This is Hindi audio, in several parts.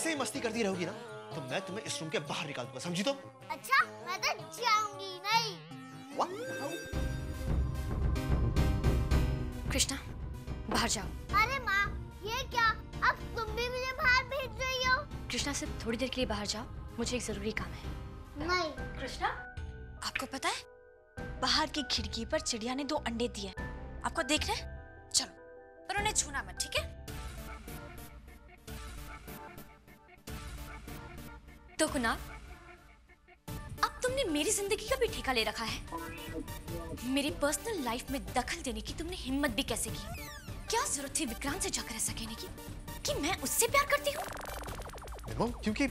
ऐसे ही मस्ती करती रहोगी ना तो मैं तुम्हें इस रूम के बाहर निकाल दूंगा, समझी? तो अच्छा, मैं तो जाऊंगी नहीं। कृष्णा, बाहर जाओ। अरे माँ, ये क्या? अब तुम भी मुझे बाहर भेज रही हो? कृष्णा, सिर्फ थोड़ी देर के लिए बाहर जाओ, मुझे एक जरूरी काम है। नहीं। कृष्णा, आपको पता है बाहर की खिड़की पर चिड़िया ने 2 अंडे दिए। आपको देखना है? चलो, पर उन्हें छूना मत, ठीक है? तो कुणाल, अब तुमने मेरी जिंदगी का भी ठेका ले रखा है। मेरी पर्सनल लाइफ में दखल देने की तुमने हिम्मत भी कैसे की? क्या जरूरत थी विक्रांत से जाकर ऐसा कहने की कि मैं उससे प्यार करती हूँ? क्योंकि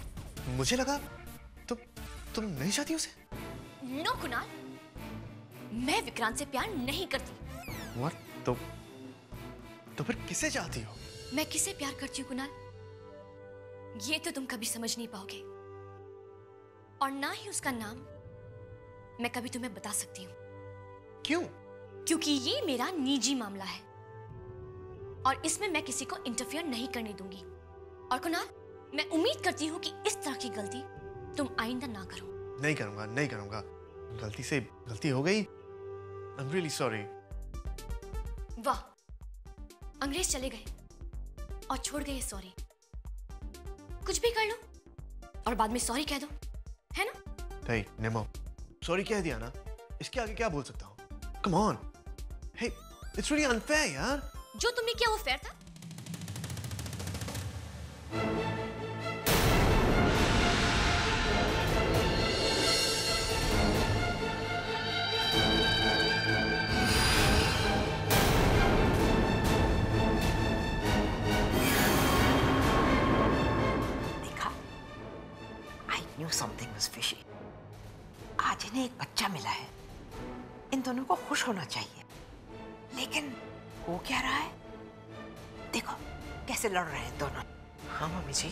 मुझे लगा तुम नहीं चाहती उसे। नो कुणाल, मैं विक्रांत से प्यार नहीं करती। What? तो फिर किसे चाहती हो? मैं किसे प्यार करती हूँ कुणाल, ये तो तुम कभी समझ नहीं पाओगे, और ना ही उसका नाम मैं कभी तुम्हें बता सकती हूँ। क्यों? क्योंकि ये मेरा निजी मामला है और इसमें मैं किसी को इंटरफेयर नहीं करने दूंगी। और कुणाल, मैं उम्मीद करती हूँ कि इस तरह की गलती तुम आइंदा ना करो। नहीं करूंगा। गलती हो गई। I'm really sorry. वाह, अंग्रेज चले गए और छोड़ गए सॉरी। कुछ भी कर लो और बाद में सॉरी कह दो, है ना? नहीं नेमो, सॉरी कह दिया ना, इसके आगे क्या बोल सकता हूँ? Come on. Hey, it's really unfair यार। जो तुमने किया वो फेयर था? Something was fishy. आज इन्हें एक बच्चा मिला है, इन दोनों को खुश होना चाहिए, लेकिन हो क्या रहा है? देखो कैसे लड़ रहे हैं दोनों। हाँ मम्मी जी।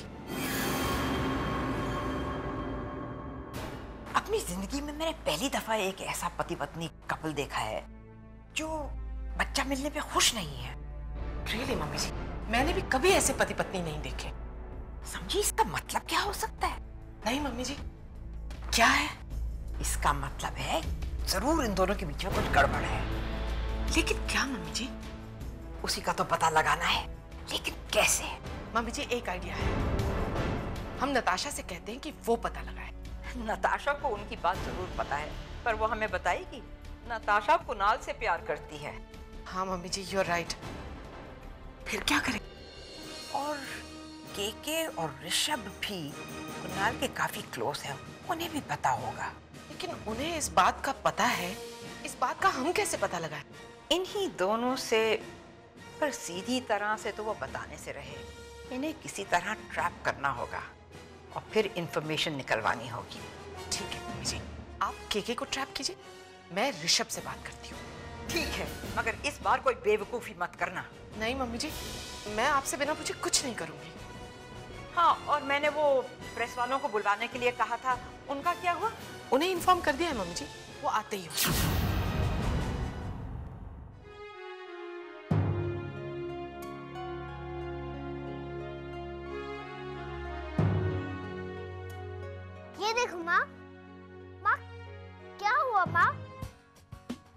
अपनी जिंदगी में मैंने पहली दफा एक ऐसा पति पत्नी कपल देखा है जो बच्चा मिलने पे खुश नहीं है। Really मम्मी जी, मैंने भी कभी ऐसे पति पत्नी नहीं देखे। समझी इसका मतलब क्या हो सकता है? नहीं मम्मी जी। क्या है? इसका मतलब है जरूर इन दोनों के बीच में कुछ गड़बड़ है। लेकिन क्या मम्मी जी? उसी का तो पता लगाना है, लेकिन कैसे? मम्मी जी एक आइडिया है, हम नताशा से कहते हैं कि वो पता लगाए। नताशा को उनकी बात जरूर पता है, पर वो हमें बताएगी। नताशा कुणाल से प्यार करती है। हाँ mummy ji, you are right. फिर क्या करें? और केके और ऋषभ भी कुणाल के काफी क्लोज हैं, उन्हें भी पता होगा। लेकिन उन्हें इस बात का पता है, इस बात का हम कैसे पता लगाएं? इन्हीं दोनों से, पर सीधी तरह से तो वो बताने से रहे। इन्हें किसी तरह ट्रैप करना होगा और फिर इंफॉर्मेशन निकलवानी होगी। ठीक है मम्मी जी, आप केके को ट्रैप कीजिए, मैं ऋषभ से बात करती हूँ। ठीक है, मगर इस बार कोई बेवकूफी मत करना। नहीं मम्मी जी, मैं आपसे बिना पूछे कुछ नहीं करूंगी। हाँ, और मैंने वो प्रेस वालों को बुलवाने के लिए कहा था, उनका क्या हुआ? उन्हें इन्फॉर्म कर दिया है मम्मी जी, वो आते ही हो। ये देखो माँ, माँ क्या हुआ माँ?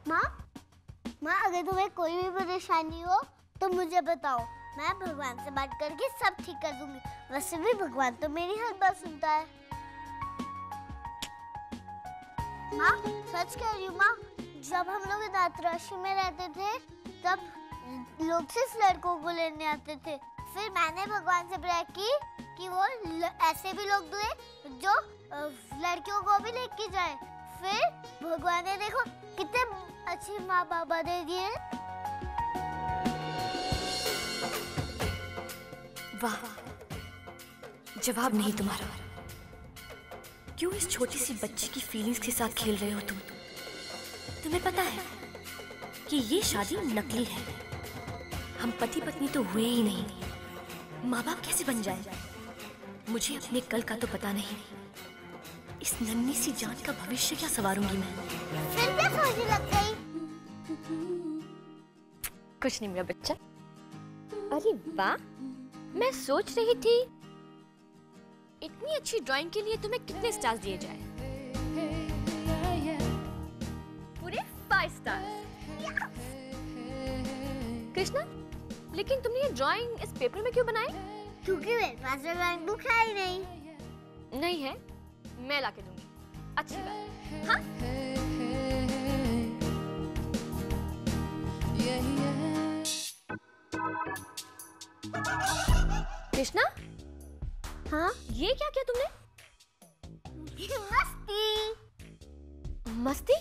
माँ, अगर तुम्हें कोई भी परेशानी हो तो मुझे बताओ, मैं भगवान से बात करके सब ठीक कर दूंगी। वैसे भी भगवान तो मेरी हर बात सुनता है। माँ सच कह रही हूँ माँ, जब हम लोग अनाथ आश्रम में रहते थे तब लोग सिर्फ लड़कों को लेने आते थे। फिर मैंने भगवान से प्रे की कि वो ऐसे भी लोग दे जो लड़कियों को भी लेके जाए। फिर भगवान ने देखो कितने अच्छे माँ बाबा दे दिए। वाह, जवाब नहीं तुम्हारा। क्यों इस छोटी सी बच्ची की फीलिंग्स के साथ खेल रहे हो तुम? तुम्हें पता है कि ये शादी नकली है। हम पति पत्नी तो हुए ही नहीं, माँ बाप कैसे बन जाए? मुझे अपने कल का तो पता नहीं, इस नन्ही सी जान का भविष्य क्या संवारूंगी मैं? फिर क्या सोचने लग गई? कुछ नहीं मेरा बच्चा। अरे वाह, मैं सोच रही थी इतनी अच्छी ड्राइंग के लिए तुम्हें कितने स्टार्स दिए जाए? पूरे 5 स्टार्स। कृष्णा, लेकिन तुमने ये ड्राइंग इस पेपर में क्यों बनाई? क्योंकि मेरे पास ड्राइंग बुक है ही नहीं। नहीं है, मैं लाके दूंगी। अच्छी बात। हाँ? कृष्णा, हाँ? ये क्या किया तुमने? मस्ती। मस्ती?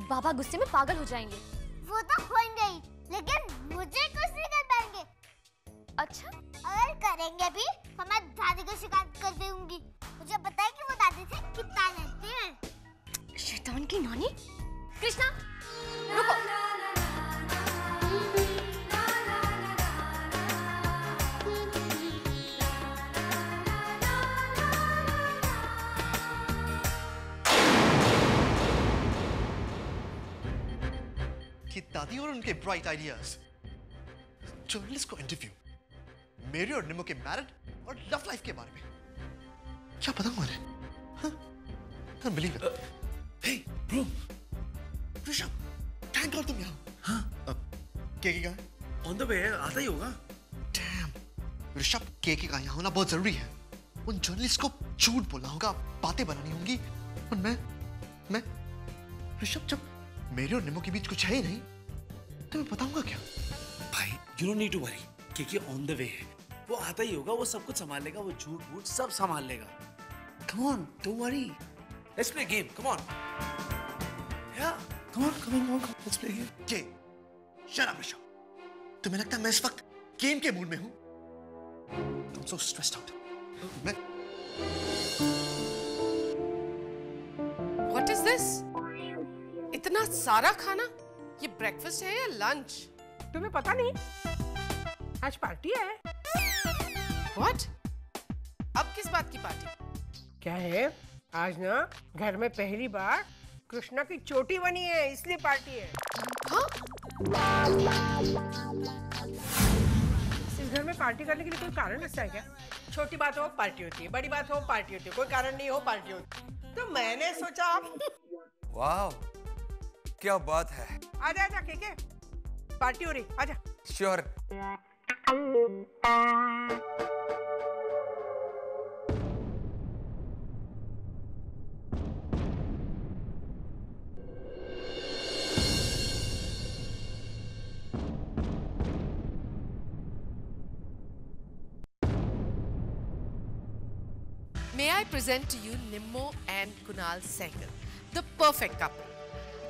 बाबा गुस्से में पागल हो जाएंगे। वो तो होंगे ही, लेकिन मुझे कुछ नहीं कर पाएंगे। अच्छा? अगर करेंगे भी तो मैं दादी को शिकायत कर दूंगी। मुझे पता है कि वो दादी से कितना लड़ते हैं। शैतान की नानी। कृष्णा, रुको। कि दादी और उनके ब्राइट आइडियाज। जर्नलिस्ट को इंटरव्यू मेरी और निमो के मैरिड और लव लाइफ के बारे में। क्या पता मुझे? Can't believe it. Hey, bro. Rishabh, thank God तुम यहाँ। हाँ। केके कहाँ है? ऑन द वे है, आता ही होगा। Damn. ऋषभ, केके का यहाँ होना बहुत जरूरी है। उन जर्नलिस्ट को झूठ बोलना होगा, बातें बनानी होंगी। और मैं ऋषभ, जब मेरे और निमो के बीच कुछ है ही नहीं तो मैं बताऊंगा क्या? भाई, you don't need to worry. KK on the way है, वो आता ही होगा, वो सब कुछ संभाल लेगा, वो झूठ वूठ सब संभाल लेगा। Come on, don't worry. Let's play a game. Come on. Yeah, come on. Let's play a game. ये, shut up ऋषभ। तुम्हें लगता है मैं इस वक्त गेम के मूड में हूँ? I'm so stressed out. मैं What is this? इतना सारा खाना? ये ब्रेकफास्ट है या लंच? तुम्हें पता नहीं? आज पार्टी है। What? अब किस बात की पार्टी? क्या है? आज ना घर में पहली बार कृष्णा की चोटी बनी है, इसलिए पार्टी है। हाँ? इस घर में पार्टी करने के लिए कोई कारण ऐसा है क्या? छोटी बात हो पार्टी होती है, बड़ी बात हो पार्टी होती है, कोई कारण नहीं हो पार्टी होती है। तो मैंने सोचा वाह, क्या बात है। आजा केके, पार्टी हो रही, आजा। Sure. May I present to you Nimmo and Kunal Sehgal, the perfect couple.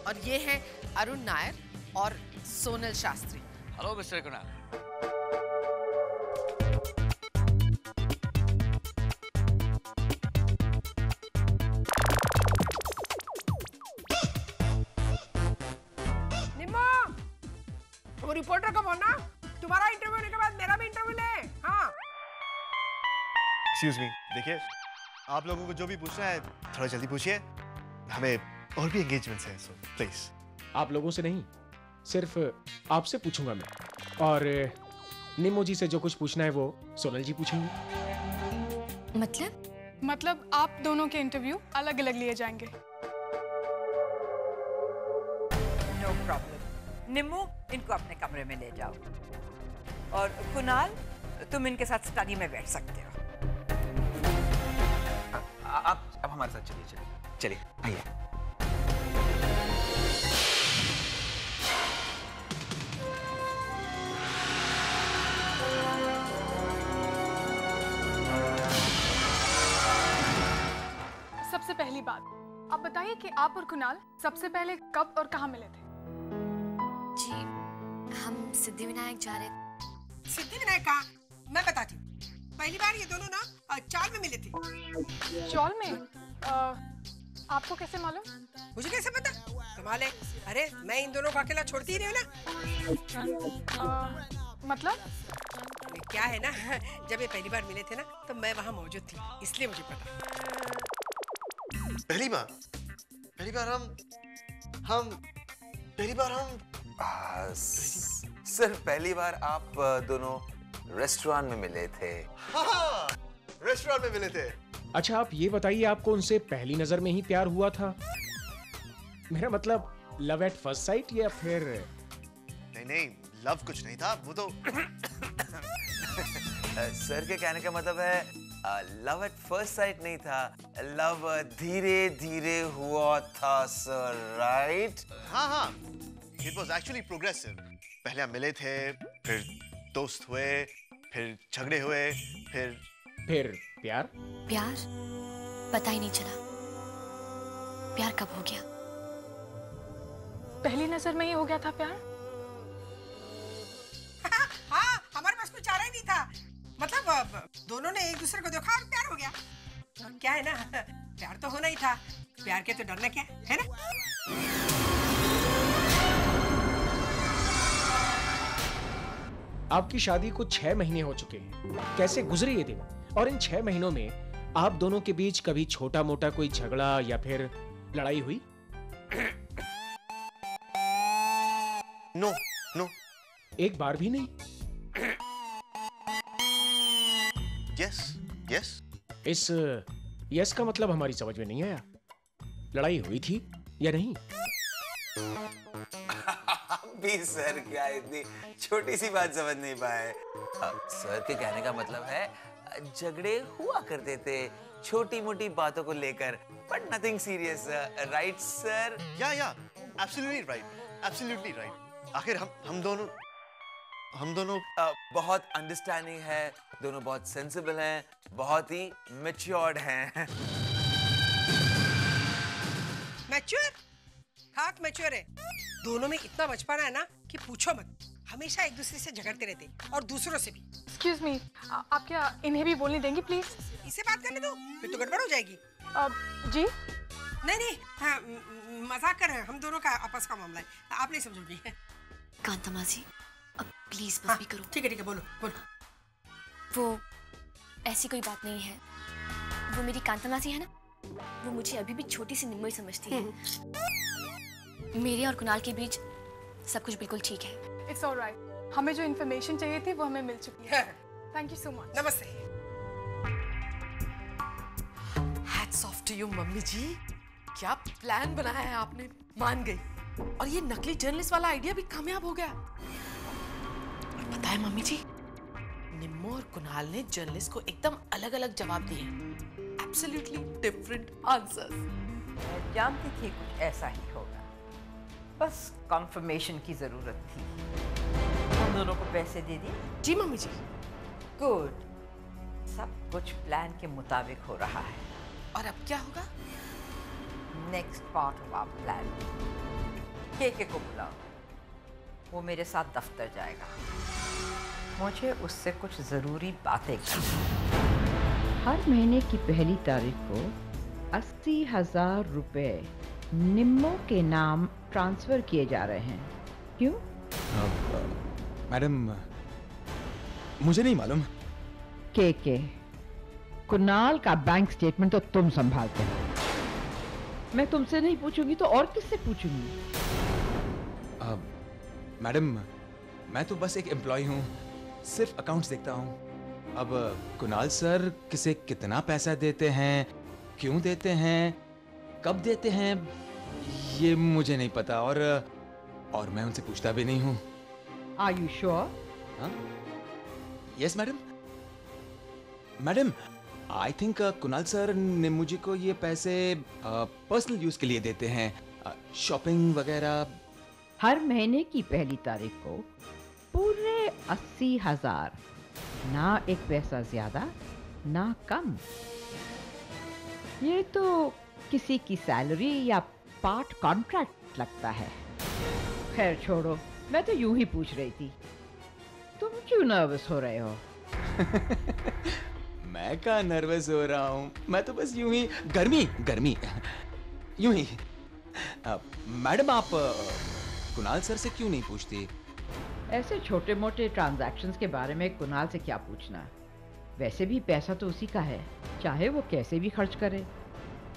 और ये हैं अरुण नायर और सोनल शास्त्री। Hello mister Kunal. निम्मो, वो रिपोर्टर को बोलना तुम्हारा इंटरव्यू होने के बाद मेरा भी इंटरव्यू ले। हाँ। Excuse me, देखिए, आप लोगों को जो भी पूछना है थोड़ा जल्दी पूछिए। हमें और भी एंगेजमेंट्स हैं, so please. आप लोगों से नहीं, सिर्फ आपसे पूछूंगा मैं। और निम्मो जी से जो कुछ पूछना है वो सोनल जी पूछेंगी। मतलब आप दोनों के इंटरव्यू अलग अलग लिए जाएंगे। No problem. निम्मो, इनको अपने कमरे में ले जाओ। और कुणाल, तुम इनके साथ स्टडी में बैठ सकते हो। आप अब हमारे साथ चलिए आइए। सबसे पहली बात, आप बताइए कि आप और कुणाल सबसे पहले कब और कहाँ मिले थे? जी, हम सिद्धिविनायक जा रहे थे। सिद्धिविनायक कहाँ? मैं बताती हूँ। पहली बार ये दोनों ना चाल में मिले थे। चौल में? आपको कैसे मालूम? मुझे कैसे पता? कमाल है। अरे मैं इन दोनों को अकेला छोड़ती ही नहीं हूँ ना। मतलब? क्या है ना, जब ये पहली बार मिले थे ना तो मैं वहाँ मौजूद थी, इसलिए मुझे पता। पहली बार हम सिर्फ पहली बार आप दोनों रेस्टोरेंट में मिले थे। हाँ, रेस्टोरेंट में मिले थे। अच्छा आप ये बताइए, आपको उनसे पहली नजर में ही प्यार हुआ था? मेरा मतलब लव एट फर्स्ट साइट या फिर? नहीं, लव कुछ नहीं था, वो तो सर के कहने का मतलब है लव एट फर्स्ट साइट नहीं था, लव धीरे धीरे हुआ था सर, राइट? हाँ, इट वॉज एक्चुअली प्रोग्रेसिव। पहले हम मिले थे, फिर दोस्त हुए, फिर झगड़े हुए, फिर प्यार पता ही नहीं चला। प्यार कब हो गया? पहली नजर में ही हो गया था प्यार? हाँ, हमारे पास कुछ आ रहा ही नहीं था। मतलब दोनों ने एक दूसरे को देखा और प्यार हो गया। क्या है ना, प्यार तो होना ही था। प्यार के तो डरना क्या है ना? आपकी शादी को 6 महीने हो चुके हैं। कैसे गुजरे ये दिन? और इन 6 महीनों में आप दोनों के बीच कभी छोटा मोटा कोई झगड़ा या फिर लड़ाई हुई? नो, एक बार भी नहीं? यस। इस यस का मतलब हमारी समझ में नहीं आया। लड़ाई हुई थी या नहीं? भी सर क्या इतनी छोटी सी बात समझ नहीं पाए? सर के कहने का मतलब है झगड़े हुआ करते थे छोटी मोटी बातों को लेकर, but nothing serious, right sir? या एब्सोल्युटली राइट। आखिर हम दोनों बहुत अंडरस्टैंडिंग है, दोनों बहुत सेंसिबल हैं, बहुत ही मैच्योर्ड हैं। मैच्योर? खाक मैच्योर है। दोनों में इतना बचपना है ना कि पूछो मत। हमेशा एक दूसरे से झगड़ते रहते और दूसरों से भी। एक्सक्यूज मी, आप क्या इन्हें भी बोलने देंगी प्लीज? इसे बात करने दो, फिर तो गड़बड़ हो जाएगी। जी नहीं, हाँ, मजाक कर रहे हैं, हम दोनों का आपस का मामला है, आप नहीं समझोगी। कांता मासी, अब प्लीज बस भी करो। ठीक है, बोलो। वो ऐसी कोई बात नहीं है। वो मेरी कांता मासी है ना, वो मुझे अभी भी छोटी सी निम्मो ही समझती है। मेरे और कुणाल के बीच सब कुछ बिल्कुल ठीक है। It's alright. हमें जो इन्फॉर्मेशन चाहिए थी वो हमें मिल चुकी है। Thank you so much. नमस्ते। Hats off to you mummy ji, क्या प्लान बनाया है आपने, मान गई। और ये नकली जर्नलिस्ट वाला आइडिया भी कामयाब हो गया। और पता है मम्मी जी, निम्मो और कुणाल ने जर्नलिस्ट को एकदम अलग अलग जवाब दिए, एब्सोल्युटली डिफरेंट आंसर्स। मैं जानती थी कुछ ऐसा ही होगा, बस कंफर्मेशन की जरूरत थी। हम दोनों को पैसे दे दिए? जी मम्मी जी। गुड, सब कुछ प्लान के मुताबिक हो रहा है। और अब क्या होगा? Next part of our plan, KK को बुलाओ, वो मेरे साथ दफ्तर जाएगा। मुझे उससे कुछ जरूरी बातें करनी। हर महीने की पहली तारीख को 80,000 रुपए निम्मो के नाम ट्रांसफर किए जा रहे हैं। क्यों? मैडम, मुझे नहीं मालूम। के कुणाल का बैंक स्टेटमेंट तो तुम संभालते हो। मैं तुमसे नहीं पूछूंगी तो और किससे पूछूंगी? मैडम, मैं तो बस एक एम्प्लॉय हूँ, सिर्फ अकाउंट्स देखता हूँ। अब कुणाल सर किसे कितना पैसा देते हैं, क्यों देते हैं, कब देते हैं, ये मुझे नहीं पता, और मैं उनसे पूछता भी नहीं हूँ। Are you sure? Yes madam. Madam, I think Kunal sir ने मुझे को ये पैसे पर्सनल यूज के लिए देते हैं, शॉपिंग वगैरह। हर महीने की पहली तारीख को पूरे 80,000, ना एक पैसा ज्यादा ना कम। ये तो किसी की सैलरी या पार्ट कॉन्ट्रैक्ट लगता है। खैर छोड़ो, मैं तो यूं ही पूछ रही थी, तुम क्यों नर्वस हो रहे हो? मैं क्या नर्वस हो रहा हूँ, मैं तो बस यूं ही गर्मी यूं ही। मैडम, आप कुणाल सर से क्यों नहीं पूछती? ऐसे छोटे मोटे ट्रांजैक्शंस के बारे में कुणाल से क्या पूछना? वैसे भी पैसा तो उसी का है, चाहे वो कैसे भी खर्च करे।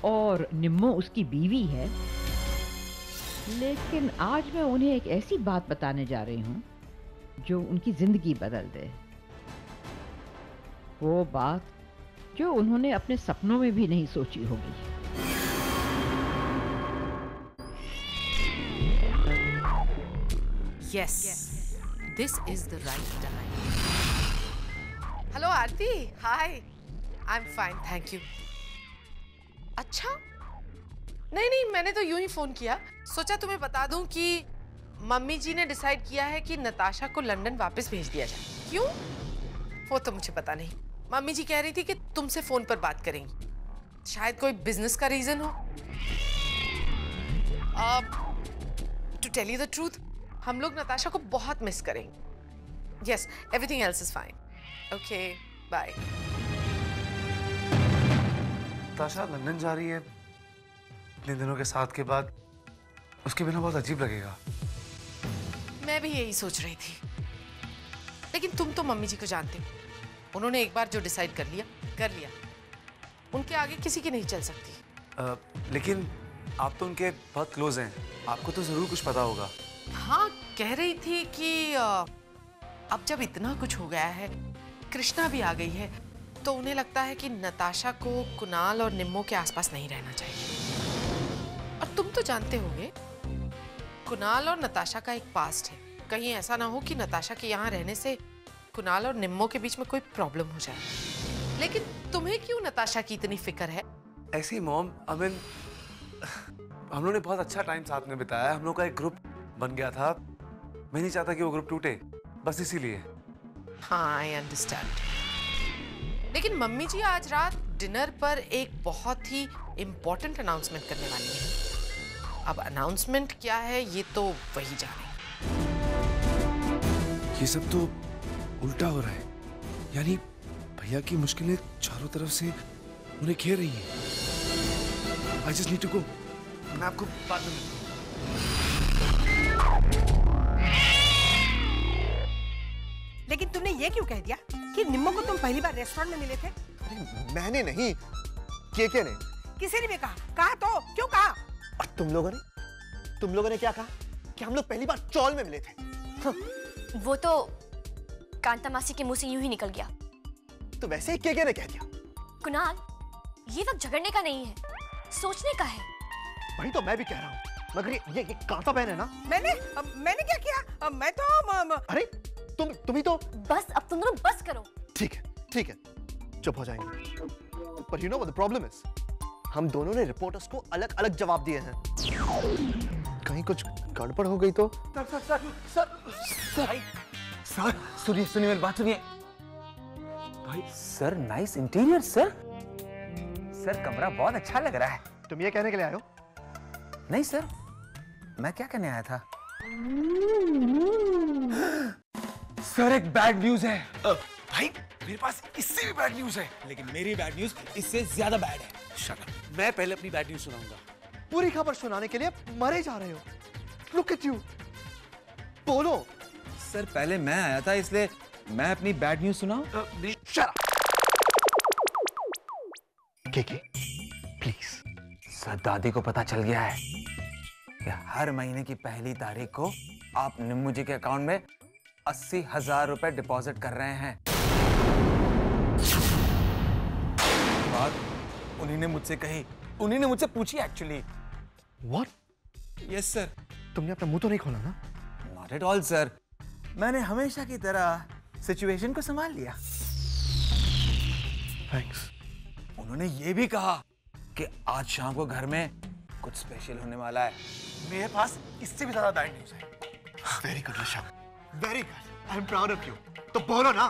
और निम्मो उसकी बीवी है। लेकिन आज मैं उन्हें एक ऐसी बात बताने जा रही हूँ जो उनकी जिंदगी बदल दे। वो बात जो उन्होंने अपने सपनों में भी नहीं सोची होगी। Yes, this is the right time. Hello Aarti, hi. I'm fine, thank you. अच्छा? नहीं, मैंने तो यूं ही फोन किया। सोचा तुम्हें बता दूं कि मम्मी जी ने डिसाइड किया है कि नताशा को लंदन वापस भेज दिया जाए। क्यों? वो तो मुझे पता नहीं। मम्मी जी कह रही थी कि तुमसे फोन पर बात करेंगी। शायद कोई बिजनेस का रीजन हो। To tell you the truth, हम लोग नताशा को बहुत मिस करेंगे। Yes, everything else is fine. Okay, bye. Natasha London जा रही है इतने दिनों के साथ के बाद, उसके बिना बहुत अजीब लगेगा। मैं भी यही सोच रही थी, लेकिन तुम तो मम्मी जी को जानते हो। उन्होंने एक बार जो डिसाइड कर लिया। उनके आगे किसी की नहीं चल सकती। लेकिन आप तो उनके बहुत क्लोज हैं, आपको तो जरूर कुछ पता होगा। हाँ, कह रही थी कि अब जब इतना कुछ हो गया है, कृष्णा भी आ गई है, तो उन्हें लगता है कि नताशा को कुणाल और निम्मो के आसपास नहीं रहना चाहिए। और तुम तो जानते होगे, कुणाल और नताशा का एक पास्ट है। कहीं ऐसा ना हो कि नताशा के यहाँ रहने से कुणाल और निम्मो के बीच में कोई प्रॉब्लम हो जाए। लेकिन तुम्हें क्यों नताशा की इतनी फिक्र है? ऐसे ही मॉम, हम लोगों ने बहुत अच्छा टाइम साथ में बिताया। हम लोग का एक ग्रुप बन गया था। मैं नहीं चाहता कि वो ग्रुप टूटे, बस इसीलिए। हाँ, आई अंडरस्टैंड। लेकिन मम्मी जी आज रात डिनर पर एक बहुत ही इम्पोर्टेंट अनाउंसमेंट करने वाली है। अब अनाउंसमेंट क्या है ये तो वही जाने। ये सब तो उल्टा हो रहा है, यानी भैया की मुश्किलें चारों तरफ से उन्हें घेर रही हैं। I just need to go. मैं आपको बाद में मिलता हूं। लेकिन तुमने ये क्यों कह दिया कि निम्मो को तुम पहली बार रेस्टोरेंट में मिले थे? अरे मैंने नहीं, के ने। किसी ने भी कहा तो क्यों कहा? और तुम लोगों ने क्या कहा कि हम लोग पहली बार चौल में मिले थे। वो तो कांता मासी के मुंह से यूं ही निकल गया। तो वैसे ही के ने कह दिया। कुणाल, ये वक्त झगड़ने का नहीं है, सोचने का है। वही तो मैं भी कह रहा हूँ, मगर ये कांता बहन है ना। मैंने क्या किया? मैं तो अरे तुम ही तो। बस अब तुम दोनों बस करो। ठीक है, चुप हो जाएंगे। पर you know what the problem is? हम दोनों ने रिपोर्टर्स को अलग अलग जवाब दिए हैं। कहीं कुछ गड़बड़ हो गई तो? सर सुनिए मेरी बात सुनिए। भाई sir, nice interior sir. Sir कमरा बहुत अच्छा लग रहा है। तुम ये कहने के लिए आए हो? नहीं सर, मैं क्या कहने आया था? सर एक बैड न्यूज है। भाई मेरे पास इससे भी बैड न्यूज है। लेकिन मेरी बैड न्यूज इससे ज्यादा बैड है। शट अप, मैं पहले अपनी बैड न्यूज सुनाऊंगा। पूरी खबर सुनाने के लिए मरे जा रहे हो। Look at you. बोलो। सर पहले मैं आया था, इसलिए मैं अपनी बैड न्यूज सुनाऊं? Shut up. के प्लीज। सर दादी को पता चल गया है कि हर महीने की पहली तारीख को आप निम्मू जी के अकाउंट में 80,000 रुपए डिपॉजिट कर रहे हैं। बात उन्हीं ने मुझसे कही, उन्हीं ने मुझसे पूछी एक्चुअली। What? Yes sir. तुमने अपना मुंह तो नहीं खोला ना? Not at all सर, मैंने हमेशा की तरह सिचुएशन को संभाल लिया। Thanks. उन्होंने ये भी कहा कि आज शाम को घर में कुछ स्पेशल होने वाला है। मेरे पास इससे भी ज्यादा बैड न्यूज है। Very good Rishabh, very good. I'm proud of you. तो बोलो ना।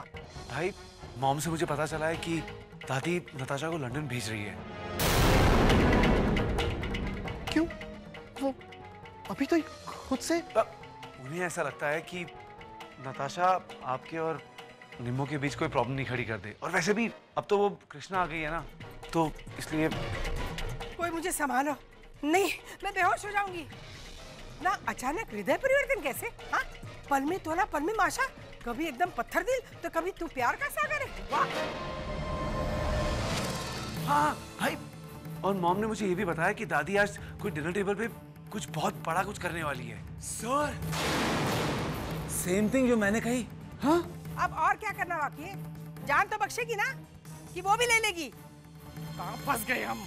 भाई मॉम से मुझे पता चला है कि दादी नताशा को लंदन भेज रही है। क्यों? वो अभी तो खुद से। उन्हें ऐसा लगता है कि नताशा आपके और निम्मो के बीच कोई प्रॉब्लम नहीं खड़ी कर दे। और वैसे भी अब तो वो कृष्णा आ गई है ना, तो इसलिए। कोई मुझे संभालो। नहीं, मैं बेहोश हो जाऊंगी ना। अचानक हृदय परिवर्तन कैसे? हाँ, पल में तोला पल में माशा। कभी एकदम पत्थर दिल तो कभी तू प्यार का सागर है। वाह। हाँ भाई, और मॉम ने मुझे ये भी बताया कि दादी आज कोई डिनर टेबल पे कुछ बहुत बड़ा कुछ करने वाली है। सर सेम थिंग जो मैंने कही। हाँ अब और क्या करना बाकी है? जान तो बख्शेगी ना कि वो भी ले लेगी? कहाँ फंस गए हम?